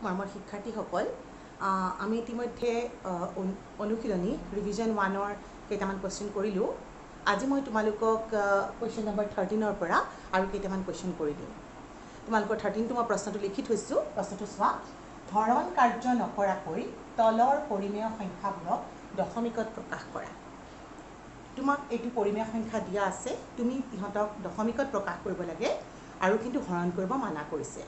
মৰমৰ শিক্ষাৰ্থীসকল আমি ইতিমধ্যে অনুশীলনী ৰিভিজন 1ৰ কেইটামান কোৱেশ্চন কৰিলোঁ। আজি মই তোমালোকক কোৱেশ্চন নম্বৰ 13ৰ পৰা আৰু কেইটামান কোৱেশ্চন কৰি দিম। তোমালোকৰ 13টো মই প্ৰশ্নটো লিখি থৈছোঁ। প্ৰশ্নটো চোৱা, ধৰণ কাৰ্য নকৰাকৈ তলৰ পৰিমেয় সংখ্যাবোৰক দশমিকত প্ৰকাশ কৰা। তোমাক এইটো পৰিমেয় সংখ্যা দিয়া আছে, তুমি ইহঁতক দশমিকত প্ৰকাশ কৰিব লাগে আৰু কিন্তু হৰণ কৰিব মানা কৰিছে।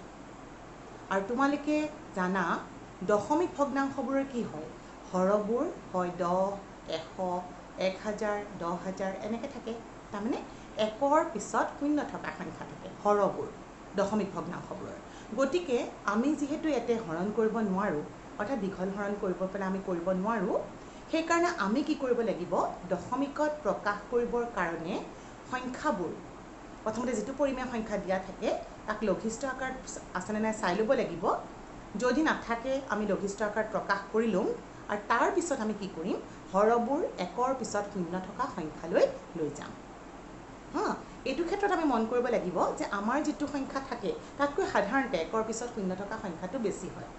আৰু তোমালোকে জানা দশমিক ভগ্নাংশবোৰৰ কি হয়, হৰবোৰ হয় 10, 100, 1000, 10000 এনেকৈ থাকে। তাৰমানে একৰ পিছত শূন্য থকা সংখ্যা থাকে হৰবোৰ দশমিক ভগ্নাংশবোৰৰ। গতিকে আমি যিহেতু ইয়াতে হৰণ কৰিব নোৱাৰোঁ, অৰ্থাৎ দীঘল হৰণ কৰিব পেলাই আমি কৰিব নোৱাৰোঁ, সেইকাৰণে আমি কি কৰিব লাগিব, দশমিকত প্ৰকাশ কৰিবৰ কাৰণে সংখ্যাবোৰ প্ৰথমতে যিটো পৰিমেয় সংখ্যা দিয়া থাকে তাক লঘিষ্ঠ আকাৰ আছেনে নাই চাই ল'ব লাগিব। যদি নাথাকে আমি লঘিষ্ঠ আকাৰত প্ৰকাশ কৰি ল'ম আৰু তাৰ পিছত আমি কি কৰিম, হৰবোৰ একৰ পিছত শূন্য থকা সংখ্যালৈ লৈ যাম। এইটো ক্ষেত্ৰত আমি মন কৰিব লাগিব যে আমাৰ যিটো সংখ্যা থাকে তাতকৈ সাধাৰণতে একৰ পিছত শূন্য থকা সংখ্যাটো বেছি হয়।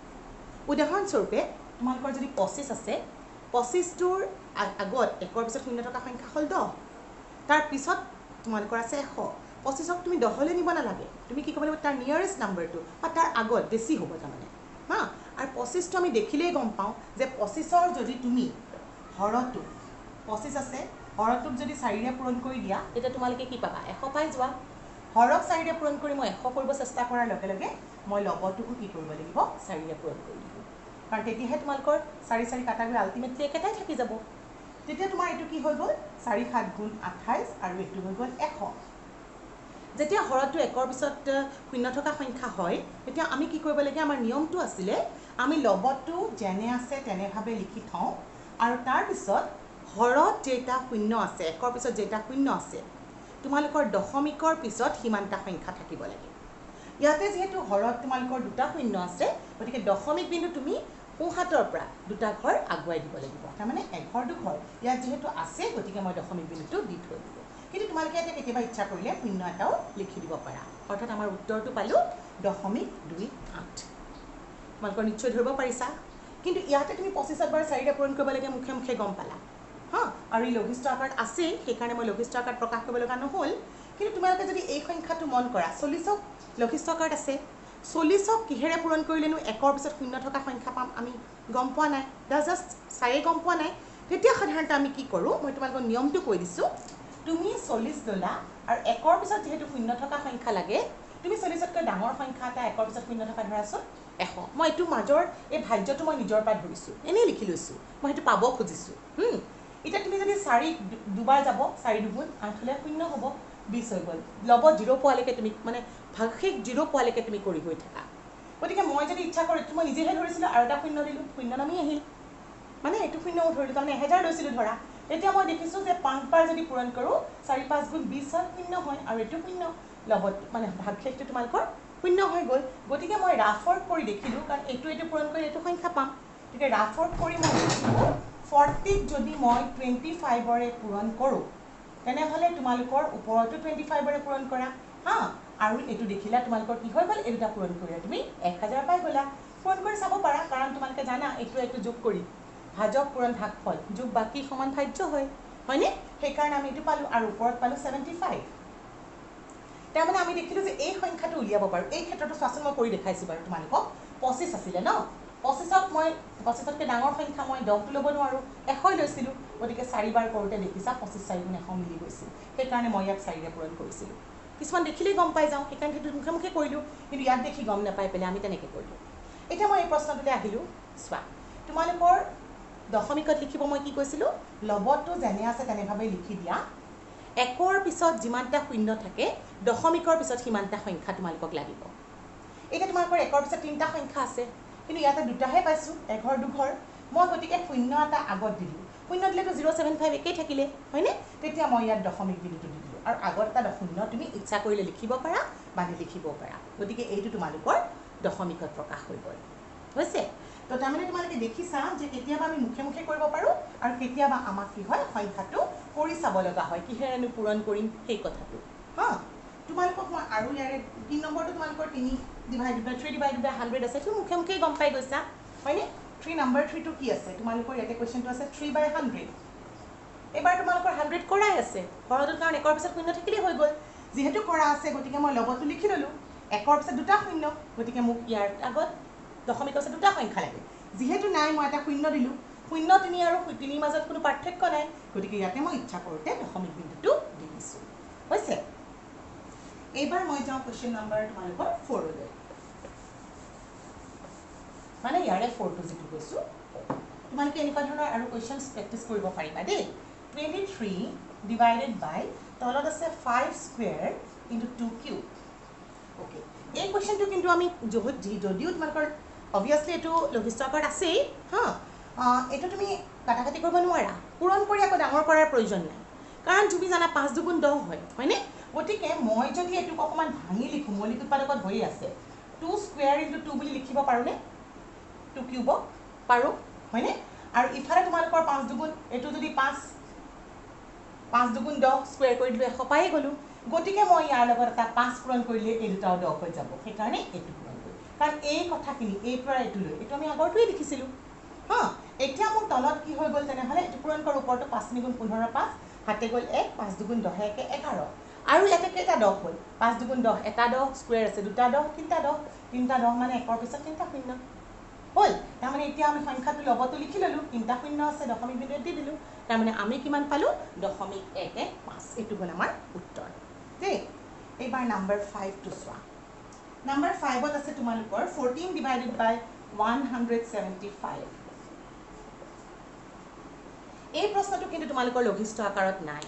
উদাহৰণস্বৰূপে তোমালোকৰ যদি 25 আছে, 25টোৰ আগত একৰ পিছত শূন্য থকা সংখ্যা হ'ল 10, তাৰ পিছত তোমালোকৰ আছে 100। 25ক তুমি 10লৈ নিব নালাগে, তুমি কি কৰিব লাগিব, তাৰ নিয়াৰেষ্ট নাম্বাৰটো বা তাৰ আগত বেছি হ'ব তাৰমানে। আৰু 25টো আমি দেখিলেই গম পাওঁ যে 25ৰ যদি তুমি হৰটো 25 আছে, হৰটোক যদি 4ৰে পূৰণ কৰি দিয়া তেতিয়া তোমালোকে কি পাবা, 100 পাই যোৱা। হৰক 4ৰে পূৰণ কৰি মই 100 কৰিব চেষ্টা কৰাৰ লগে লগে মই লবটোকো কি কৰিব লাগিব, 4ৰে পূৰণ কৰি দিব। কাৰণ তেতিয়াহে তোমালোকৰ 4 4 কাটা গৈ আল্টিমেটলি একেটাই থাকি যাব। তেতিয়া তোমাৰ এইটো কি হৈ গ'ল, 4 7 গুণ 28 আৰু এইটো হৈ গ'ল 100। যেতিয়া হৰটো একৰ পিছত শূন্য থকা সংখ্যা হয় তেতিয়া আমি কি কৰিব লাগে, আমাৰ নিয়মটো আছিলে আমি লবটো যেনে আছে তেনেভাৱে লিখি থওঁ আৰু তাৰপিছত হৰত যেইটা শূন্য আছে, একৰ পিছত যেইটা শূন্য আছে, তোমালোকৰ দশমিকৰ পিছত সিমানটা সংখ্যা থাকিব লাগে। ইয়াতে যিহেতু হৰত তোমালোকৰ দুটা শূন্য আছে, গতিকে দশমিক বিন্দু তুমি সোঁহাতৰ পৰা দুটা ঘৰ আগুৱাই দিব লাগিব। তাৰমানে এঘৰ দুঘৰ ইয়াত যিহেতু আছে, গতিকে মই দশমিক বিন্দুটো দি থৈ দিলোঁ। কিন্তু তোমালোকে ইয়াতে কেতিয়াবা ইচ্ছা কৰিলে শূন্য এটাও লিখি দিব পাৰা। অৰ্থাৎ আমাৰ উত্তৰটো পালোঁ 0.28। তোমালোকৰ নিশ্চয় ধৰিব পাৰিছা। কিন্তু ইয়াতে তুমি 25ক বাৰু 4ৰে পূৰণ কৰিব লাগে, মুখে মুখে গম পালা। আৰু এই লঘিষ্ঠ আকাৰত আছেই, সেইকাৰণে মই লঘিষ্ঠ আকাৰত প্ৰকাশ কৰিব লগা নহ'ল। কিন্তু তোমালোকে যদি এই সংখ্যাটো মন কৰা, 40ক লঘিষ্ঠ আকাৰত আছে, 40ক কিহেৰে পূৰণ কৰিলেনো একৰ পিছত শূন্য থকা সংখ্যা পাম আমি গম পোৱা নাই, জাষ্ট চায়ে গম পোৱা নাই। তেতিয়া সাধাৰণতে আমি কি কৰোঁ, মই তোমালোকৰ নিয়মটো কৈ দিছোঁ। তুমি 40 ল'লা আৰু একৰ পিছত যিহেতু শূন্য থকা সংখ্যা লাগে, তুমি 40তকৈ ডাঙৰ সংখ্যা এটা একৰ পিছত শূন্য থকা ধৰাচোন 100। মই এইটো মাজৰ এই ভাজ্যটো মই নিজৰ পৰা ধৰিছোঁ, এনেই লিখি লৈছোঁ, মই সেইটো পাব খুজিছোঁ। এতিয়া তুমি যদি 4 দুবাৰ যাব, 4 দুগুণ 8 হ'লে শূন্য হ'ব, 20 হৈ গ'ল। লব 0 পোৱালৈকে তুমি মানে ভাগশেষ 0 পোৱালৈকে তুমি কৰি গৈ থাকা। গতিকে মই যদি ইচ্ছা কৰোঁ, মই নিজেহে ধৰিছিলোঁ আৰু এটা শূন্য দিলোঁ, শূন্য নামি আহিল, মানে এইটো শূন্যও ধৰিলোঁ, তাৰমানে 1000 লৈছিলোঁ ধৰা। এতিয়া মই দেখিছোঁ যে 5 বাৰ যদি পূৰণ কৰোঁ, 4 5 গুণ 20 হয়, শূন্য হয়, আৰু এইটো শূন্য লগত মানে ভাগশেষটো তোমালোকৰ শূন্য হৈ গ'ল। গতিকে মই ৰাফৰ কৰি দেখিলোঁ, কাৰণ এইটো পূৰণ কৰি এইটো সংখ্যা পাম। গতিকে ৰাফৰ কৰি মই দেখিলোঁ 40ক যদি মই 25ৰে পূৰণ কৰোঁ, তেনেহ'লে তোমালোকৰ ওপৰতো 25ৰে পূৰণ কৰা, আৰু এইটো দেখিলা তোমালোকৰ কি হৈ গ'ল, এই দুটা পূৰণ কৰিলে তুমি 1000 পাই গ'লা। পূৰণ কৰি চাব পাৰা, কাৰণ তোমালোকে জানা এইটো যোগ কৰি ভাজক পূৰণ ভাগফল যোগ বাকী সমান ভাজ্য হয়, হয়নে? সেইকাৰণে আমি এইটো পালোঁ আৰু ওপৰত পালোঁ 75। তাৰমানে আমি দেখিলোঁ যে এই সংখ্যাটো উলিয়াব পাৰোঁ। এই ক্ষেত্ৰতো চোৱাচোন মই কৰি দেখাইছোঁ বাৰু তোমালোকক। 25 আছিলে ন, 25ক মই 25তকৈ ডাঙৰ সংখ্যা মই 10টো ল'ব নোৱাৰোঁ, 100 লৈছিলোঁ। গতিকে 4 বাৰ কৰোঁতে দেখিছা 25 4 গুণ 100 মিলি গৈছিল। সেইকাৰণে মই ইয়াক 4ৰে পূৰণ কৰিছিলোঁ। কিছুমান দেখিলেই গম পাই যাওঁ, সেইকাৰণে সেইটো মুখে মুখে কৰিলোঁ, কিন্তু ইয়াত দেখি গম নাপাই পেলাই আমি তেনেকৈ কৰিলোঁ। এতিয়া মই এই প্ৰশ্নটোলৈ আহিলোঁ। চোৱা, তোমালোকৰ দশমিকত লিখিব মই কি কৈছিলোঁ, লবটো যেনে আছে তেনেভাৱে লিখি দিয়া, একৰ পিছত যিমানটা শূন্য থাকে দশমিকৰ পিছত সিমানটা সংখ্যা তোমালোকক লাগিব। এতিয়া তোমালোকৰ একৰ পিছত 3টা সংখ্যা আছে, কিন্তু ইয়াতে দুটাহে পাইছোঁ, এঘৰ দুঘৰ। মই গতিকে শূন্য এটা আগত দিলোঁ, শূন্য দিলেতো 075 একেই থাকিলে, হয়নে? তেতিয়া মই ইয়াত দশমিক বিন্দুটো দি দিলোঁ, আৰু আগত এটা শূন্য তুমি ইচ্ছা কৰিলে লিখিব পাৰা বা নিলিখিবও পাৰা। গতিকে এইটো তোমালোকৰ দশমিকত প্ৰকাশ হৈ গ'ল, হৈছে? তো তাৰমানে তোমালোকে দেখিছা যে কেতিয়াবা আমি মুখে মুখে কৰিব পাৰোঁ আৰু কেতিয়াবা আমাক কি হয়, সংখ্যাটো কৰি চাব লগা হয়, কিহেৰেনো পূৰণ কৰিম সেই কথাটো। তোমালোকক মই আৰু ইয়াৰে 3 নম্বৰটো তোমালোকৰ 3 ডিভাইডেড বাই 3 ডিভাইডেড বাই 100 আছে তুমি মুখে মুখে গম পাই গৈছা হয়নে 3 নম্বৰ 3 টো কি আছে তোমালোকৰ ইয়াতে কোৱেশ্চনটো আছে 3 বাই 100 এবাৰ তোমালোকৰ 100 কৰাই আছে হৰটোৰ কাৰণ একৰ পিছত শূন্য থাকিলে হৈ গ'ল যেহেতু কৰা আছে গতিকে মই লগতো লিখি ললো একৰ পিছত দুটা শূন্য গতিকে মোক ইয়াৰ আগত দশমিকৰ পিছত দুটা সংখ্যা লাগে যেহেতু নাই মই এটা শূন্য দিলো 0 3 আৰু 3 মাজত কোনো পাৰ্থক্য নাই গতিকে ইয়াতে মই ইচ্ছা কৰোতে দশমিক বিন্দুটো দি দিছো হৈছে এবাৰ মই যাওঁ কোৱেশ্চন নম্বৰ তোমালোকৰ 4 লৈ মানে ইয়াৰে 4 টো যেটো কৈছো তোমালোকে এনেকুৱা ধৰণৰ আৰু কোৱেশ্চনছ প্ৰেক্টিছ কৰিব পাৰিবা দেই 23 ডিভাইডেড বাই তলত আছে 5 স্কয়াৰ ইনটু 2 কিউব ওকে এই কোৱেশ্চনটো কিন্তু আমি যদিও তোমালোকৰ অবভিয়াসলি এটো লঘিষ্ঠ আকাৰত আছে হা এটা তুমি কাটাকাটি কৰিব নোৱাৰা পূৰণ কৰি আকৌ ডাঙৰ কৰাৰ প্ৰয়োজন নাই কাৰণ তুমি জানা 5 দুগুণ 10 হয় হয়নে গতিকে মই যদি এটো অকমান ভাঙি লিখো মৌলিক উৎপাদকত হৈ আছে 2 স্কয়াৰ ইনটু 2 বুলি লিখিব পাৰোনে 2 কিউব পাৰো হয়নে আৰু ইফালে তোমালোকৰ 5 দুগুণ এটো যদি 5 দুগুণ 10 স্কয়াৰ কৰি দিলে 100 পাই গলো গতিকে মই ইয়াৰ লগত এটা 5 পূৰণ কৰিলে এই দুটাও 10 হৈ যাব সেইকাৰণে এটো পূৰণ কৰি কাৰণ এই কথাখিনি এই পৰা এটো লৈ এটো আমি আগৰটোই লিখিছিলো হা এতিয়া মোৰ তলত কি হৈ গল তেনেহলে এটো পূৰণ কৰ ওপৰটো 5 গুণ 15 5 হাতে গল 1 5 দুগুণ 10 1 11 আৰু ইয়াতে কেটা 10 হল 5 দুগুণ 10 এটা 10 স্কয়াৰ আছে দুটা 10 তিনটা 10 মানে একৰ পিছত তিনটা শূন্য হল তাৰ মানে এতিয়া আমি সংখ্যাটো লগতো লিখি ললো তিনটা শূন্য আছে দশমিক বিন্দু দি দিলো তাৰ মানে আমি কিমান পালো 0.115 এটো হল আমাৰ উত্তৰ দেই এবাৰ নম্বৰ 5 টো চোৱা নম্বৰ 5 ত আছে তোমালোকৰ 14 ডিভাইডেড বাই 175 এই প্ৰশ্নটো কিন্তু তোমালোকৰ লঘিষ্ঠ আকাৰত নাই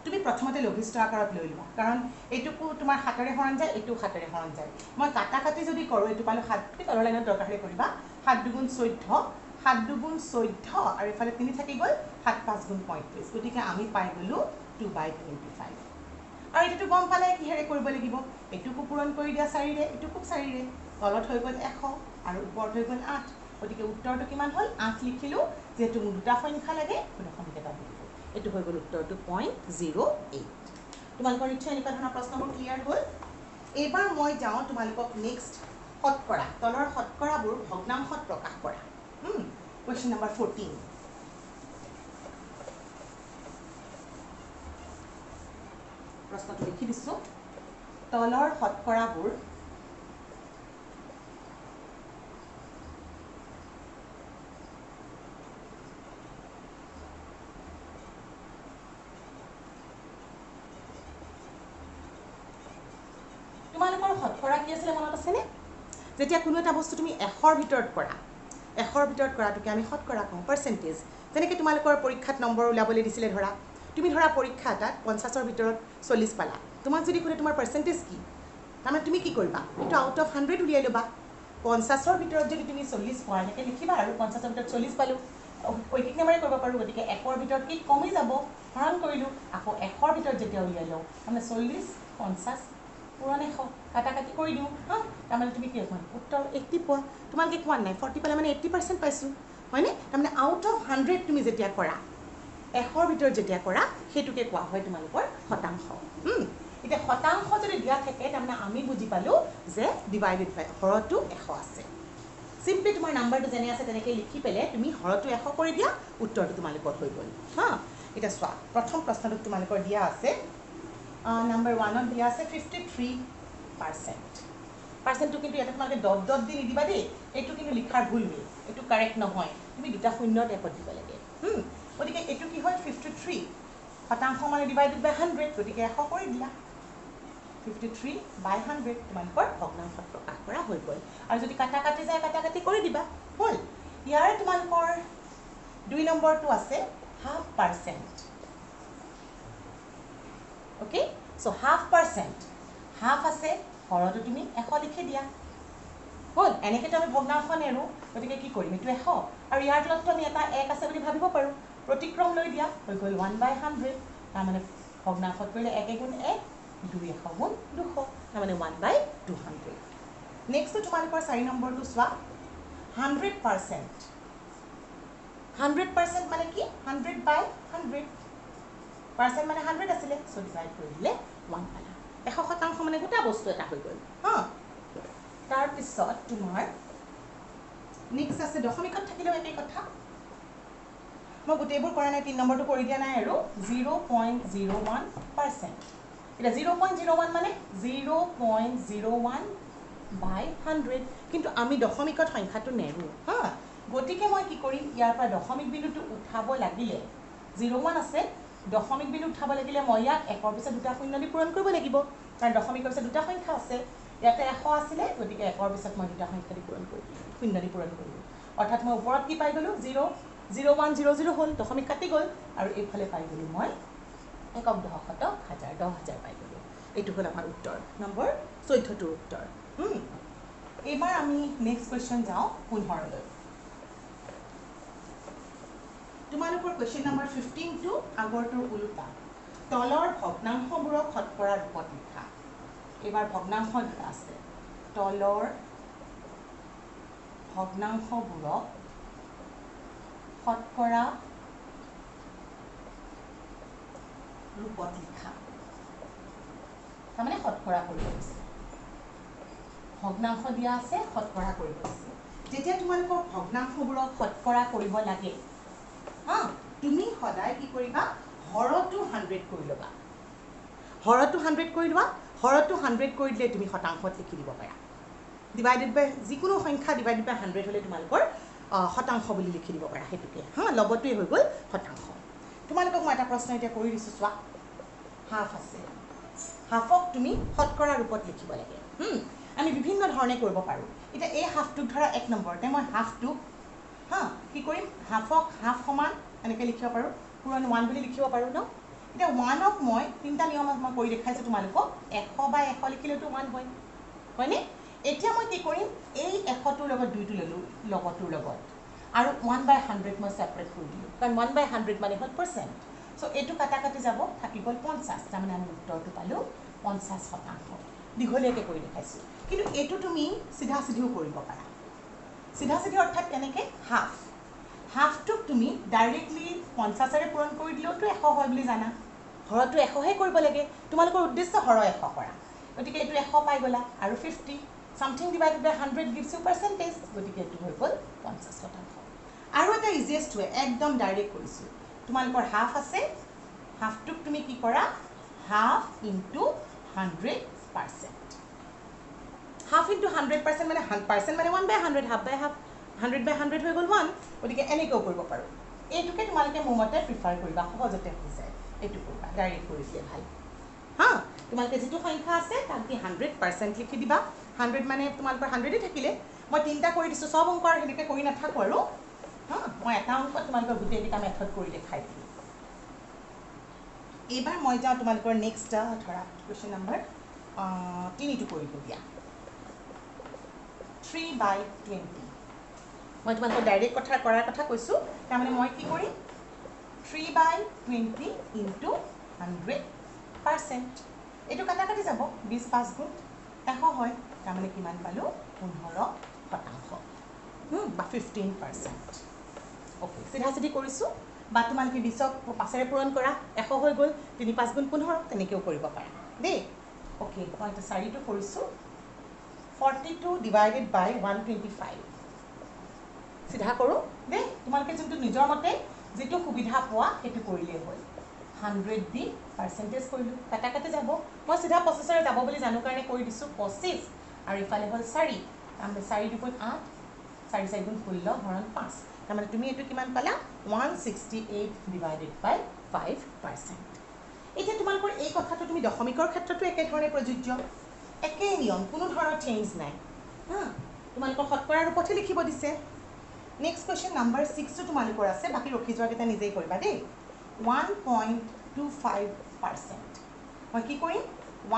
তুমি প্ৰথমতে লঘিষ্ঠ আকাৰত লৈ লোৱা কাৰণ এটুকু তোমাৰ হাতেৰে হৰণ যায় এটু হাতেৰে হৰণ যায় মই কাটাকাটি যদি কৰো এটু পালো 7 তলৰ লাইনত দৰকাৰে কৰিবা 7 দুগুণ 14 7 দুগুণ 14 আৰু ইফালে 3 থাকি গল 7 5 গুণ 35 গতিকে আমি পাই গলো 2/25 আৰু এটো গম পালে কি হেৰে কৰিব লাগিব এটুকু পূৰণ কৰি দিয়া 4 ৰে এটুকু 4 ৰে তলত হৈ গল 100 আৰু ওপৰত হৈ গল 8 গতিকে উত্তৰটো কিমান হল 8 লিখিলো যেটো মোৰ দুটা সংখ্যা লাগে দশমিক এটা দিলো এটো হৈ গল উত্তৰটো 0.08 তোমালোকৰ নিশ্চয় এনেকুৱা ধৰণৰ প্ৰশ্নবোৰ ক্লিয়াৰ হ'ল এবাৰ মই যাওঁ তোমালোকক নেক্সট শতকৰা তলৰ শতকৰাবোৰ ভগ্নাংশত প্ৰকাশ কৰা কোৱেশ্চন নম্বৰ 14 প্ৰশ্নটো লিখি দিছো তলৰ শতকৰাবোৰ তোমালোকৰ শতকৰা কি আছিল মনত আছে নে যেতিয়া কোনো এটা বস্তু তুমি 100ৰ ভিতৰত কৰা 100ৰ ভিতৰত কৰাটোকে আমি শতকৰা কওঁ পাৰ্সেন্টেজ যেনেকৈ তোমালোকৰ পৰীক্ষাত নম্বৰ উলাবলৈ দিছিলে ধৰা তুমি ধৰা পৰীক্ষা এটাত 50ৰ ভিতৰত 40 পালা তোমাক যদি কোনে তোমাৰ পাৰ্সেন্টেজ কি তাৰমানে তুমি কি কৰিবা এটো আউট অফ 100 উলিয়াই লবা 50ৰ ভিতৰত যদি তুমি 40 পোৱা এনেকৈ লিখিবা আৰু 50ৰ ভিতৰত 40 পালো ঐকিক নামেৰে কৰিব পাৰো গতিকে 1ৰ ভিতৰত কি কমি যাব হৰণ কৰিলো আকৌ 100ৰ ভিতৰত যেতিয়া উলিয়াই লও মানে 40 50 পুৰণে কাটাকাটি কৰি দিও হা তাৰমানে তুমি কি হয় উত্তৰ 80 পোৱা তোমালকে কোৱা নাই 40 পালে মানে 80% পাইছো হয়নে তাৰমানে আউট অফ 100 তুমি যেতিয়া কৰা 100ৰ ভিতৰত যেতিয়া কৰা হেতুকে কোৱা হয় তোমালোকৰ শতাংশ এটা শতাংশ যদি দিয়া থাকে তাৰমানে আমি বুজি পালো যে ডিভাইডেড বাই হৰটো 100 আছে সিম্পলি তোমাৰ নাম্বাৰটো যেনে আছে তেনেকৈ লিখি পেলে তুমি হৰটো 100 কৰি দিয়া উত্তৰটো তোমালোকৰ হৈ গল হা এটা চোৱা প্ৰথম প্ৰশ্নটো তোমালোকৰ দিয়া আছে number 1 on দিয়া আছে 53% পার্সেন্টটো কিন্তু এটা তোমাকে ডট ডট দি নিদিবা দেই এটো কিন্তু লিখাৰ ভুল হৈ এটো কারেক্ট নহয় তুমি দুটা শূন্য টাইপত দিব লাগে গতিকে এটো কি হয় 53 শতাংশ মানে ডিভাইডেড বাই 100 গতিকে 100 কৰি দিলা 53/100 তোমালোকৰ ভগ্নাংশত প্ৰকাশ কৰা হৈ গল আৰু যদি কাটাকাটি যায় কাটাকাটি কৰি দিবা হল ইয়াৰ তোমালোকৰ 2 নম্বৰটো আছে 0.5% okay so 0.5% half আছে হৰটো তুমি 100 লিখি দিয়া হল এনেকে আমি ভগ্নাংশ নেৰু গতিকে কি কৰিম এটো 100 আৰু ইয়াৰ তলত আমি এটা 1 আছে বুলি ভাবিব পাৰো প্ৰতিক্ৰম লৈ দিয়া হৈ গল 1/100 তাৰ মানে ভগ্নাংশত কৰিলে 1 গুণ 1 2 100 গুণ 200 তাৰ মানে 1/200 নেক্সট তোমালোকৰ 4 নম্বৰটো চোৱা 100% 100% মানে কি 100/100 পাৰ্সেন্ট মানে 100 আছিলে সো ডিভাইড কৰি দিলে 1 পালা 100% মানে গোটা বস্তু এটা হৈ গ'ল হা তাৰপিছত তোমাৰ নেক্সট আছে দশমিকত থাকিলেও একেই কথা মই গোটেইবোৰ কৰা নাই 3 নম্বৰটো কৰি দিয়া নাই আৰু 0.01% এটা 0.01 মানে 0.01 by 100 কিন্তু আমি দশমিকত সংখ্যাটো নেৰু হা গতিকে মই কি কৰিম ইয়াৰ পৰা দশমিক বিন্দুটো উঠাব লাগিলে 01 আছে দশমিক বিন্দু উঠাব লাগিলে মই ইয়াক 1 ৰ পিছত দুটা শূন্য দি পূৰণ কৰিব লাগিব কাৰণ দশমিকৰ পিছত দুটা সংখ্যা আছে ইয়াতে 100 আছিল গতিকে 1 ৰ পিছত মই দুটা সংখ্যা দি পূৰণ কৰিম শূন্য দি পূৰণ কৰিম অৰ্থাৎ মই ওপৰত কি পাই গলো 0.0100 হল দশমিক কাটি গল আৰু এইফালে পাই গলো মই একক দশক হাজাৰ 10000 পাই গলো এইটো হল আমাৰ উত্তৰ নম্বৰ 14 টোৰ উত্তৰ এবাৰ আমি নেক্সট কোৱেশ্চন যাও 15 লৈ তোমালোকৰ কোৱেশ্চন নম্বৰ 15 টো আগৰটোৰ উল্টা তলৰ ভগ্নাংশবোৰক শতকৰা ৰূপত লিখা এবাৰ ভগ্নাংশ দিয়া আছে তলৰ ভগ্নাংশবোৰক শতকৰা ৰূপত লিখা তাৰমানে শতকৰা কৰিব আছে ভগ্নাংশ দিয়া আছে শতকৰা কৰিব আছে যেতিয়া তোমালোকৰ ভগ্নাংশবোৰক শতকৰা কৰিব লাগে হা তুমি সদায় কি কৰিবা হৰটো 100 কৰি লবা হৰটো 100 কৰি লোৱা হৰটো 100 কৰি দিলে তুমি শতাংশত লিখি দিব পাৰা ডিভাইডেড বাই যিকোনো সংখ্যা ডিভাইডেড বাই 100 হলে তোমালোকৰ শতাংশ বুলি লিখি দিব পাৰা হেতুকে হা লগতেই হৈ গল শতাংশ তোমালোকক মই এটা প্ৰশ্ন এতিয়া কৰি দিছো চোৱা হাফ আছে হাফক তুমি শতকৰা ৰূপত লিখিব লাগে আমি বিভিন্ন ধৰণে কৰিব পাৰো এটা এই হাফটো ধৰা 1 নম্বৰতে মই হাফটো হা কি কৰিম হাফক হাফ সমান এনেকৈ লিখিব পাৰো পুৰণ 1 বুলি লিখিব পাৰো ন এটা 1ক মই তিনটা নিয়মত মই কৰি দেখাইছো তোমালোকক 100 বাই 100 লিখিলেতো 1 হয় হয়নে এতিয়া মই কি কৰিম এই 100 টোৰ লগত 2 টো ললো লগটোৰ লগত আৰু 1/100 মই সেপাৰেট কৰি দিলো কাৰণ 1/100 মানে হল পাৰ্সেন্ট সো এটো কাটা কাটি যাব থাকি গল 50 তাৰমানে আমি উত্তৰটো পালো 50% দীঘলীয়াকৈ কৰি দেখাইছো কিন্তু এটো তুমি সিধা সিধিও কৰিব পাৰা সিধা সিধি অৰ্থাৎ কেনেকৈ হাফ হাফটোক তুমি ডাইৰেক্টলি 50 ৰে পূৰণ কৰি দিলেওতো 100 হয় বুলি জানা হৰটো 100 হে কৰিব লাগে তোমালোকৰ উদ্দেশ্য হৰ 100 কৰা গতিকে এটো 100 পাই গলা আৰু 50 something divided by 100 gives you percentage গতিকে এটো হৈ গল 50% আৰু এটা ইজিয়েষ্ট ওয়ে একদম ডাইৰেক্ট কৰিছো তোমালোকৰ হাফ আছে হাফটোক তুমি কি কৰা হাফ ইনটু 100% half into 100% মানে 100% মানে 1/100 half by half 100/100 হৈ গল 1 গতিকে এনেকৈ কৰিব পাৰো এইটোকে তোমালোকে মোমতে প্ৰিফাৰ কৰিবা সহজতে হৈ যায় এইটো কৰিবা ডাইৰেক্ট কৰিলে ভাল হা তোমালোকে যেটো সংখ্যা আছে তাক কি 100% লিখি দিবা 100 মানে তোমালোকৰ 100 এ থাকিলে মই তিনটা কৰি দিছো সব অংক আৰু হেনেকে কৰি নাথাকো আৰু হা মই এটা অংক তোমালোকৰ গুটেই কিটা মেথড কৰি দেখাই দিম এবাৰ মই যাও তোমালোকৰ নেক্সট ধৰা কোৱেশ্চন নম্বৰ 3 টো কৰি দিয়া 3/20 মই তোমালোকৰ ডাইৰেক্ট কথা কৰাৰ কথা কৈছো তাৰ মানে মই কি কৰিম 3/20 into 100% এটো কাটা কাটি যাব 20 5 গুণ 100 হয় তাৰ মানে কিমান পালো 15% বা 15% ওকে সিধা সিধি কৰিছো বা তোমালোকে 20ক 5 ৰে পূৰণ কৰা 100 হৈ গল 3 5 গুণ 15 তেনেকেও কৰিব পাৰা দেই ওকে মই এটা 4 টো কৰিছো 42 divided by 125 সিধা কৰো দে তোমালোকে যোনটো নিজৰ মতে যেটো সুবিধা পোৱা হেতু কৰিলে হ'ল 100 দি পাৰ্সেন্টেজ কৰিলো কাটা কাটি যাব মই সিধা প্ৰসেসৰে যাব বুলি জানো কাৰণে কৰি দিছো 25 আৰু ইফালে হ'ল 4 আমি 4 দুগুণ 8 4 4 গুণ 16 হৰণ 5 তাৰমানে তুমি এটো কিমান পালা 168 divided by 5% এতিয়া তোমালোকৰ এই কথাটো তুমি দশমিকৰ ক্ষেত্ৰতো একে ধৰণে প্ৰযোজ্য একে নিয়ম কোনো ধৰণৰ চেঞ্জ নাই হা তোমালোকৰ শতকৰা ৰূপতে লিখিব দিছে নেক্সট কোৱেশ্চন নম্বৰ 6 টো তোমালোকৰ আছে বাকি ৰখি যোৱা কেটা নিজেই কৰিবা দেই 1.25% মই কি কৰিম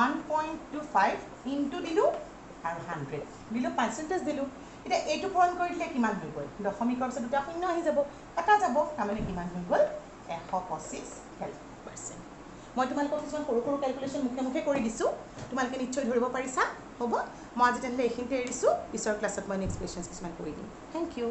1.25 ইনটু দিলু আৰু 100 দিলু পাৰ্সেন্টেজ দিলু এটা এইটো পূৰণ কৰি দিলে কিমান হৈ গল দশমিকৰ পিছত দুটা শূন্য আহি যাব কাটা যাব তাৰমানে কিমান হৈ গল 125% মই তোমালোকক কিছুমান সৰু সৰু ক্যালকুলেশন মুখে মুখে কৰি দিছো তোমালোকে নিশ্চয় ধৰিব পাৰিছা হ'ব মই আজি তেনলে এইখিনিতে এৰিছো পিছৰ ক্লাছত মই নেক্সট কোৱেশ্চনছ কিছুমান কৰি দিম থ্যাংক ইউ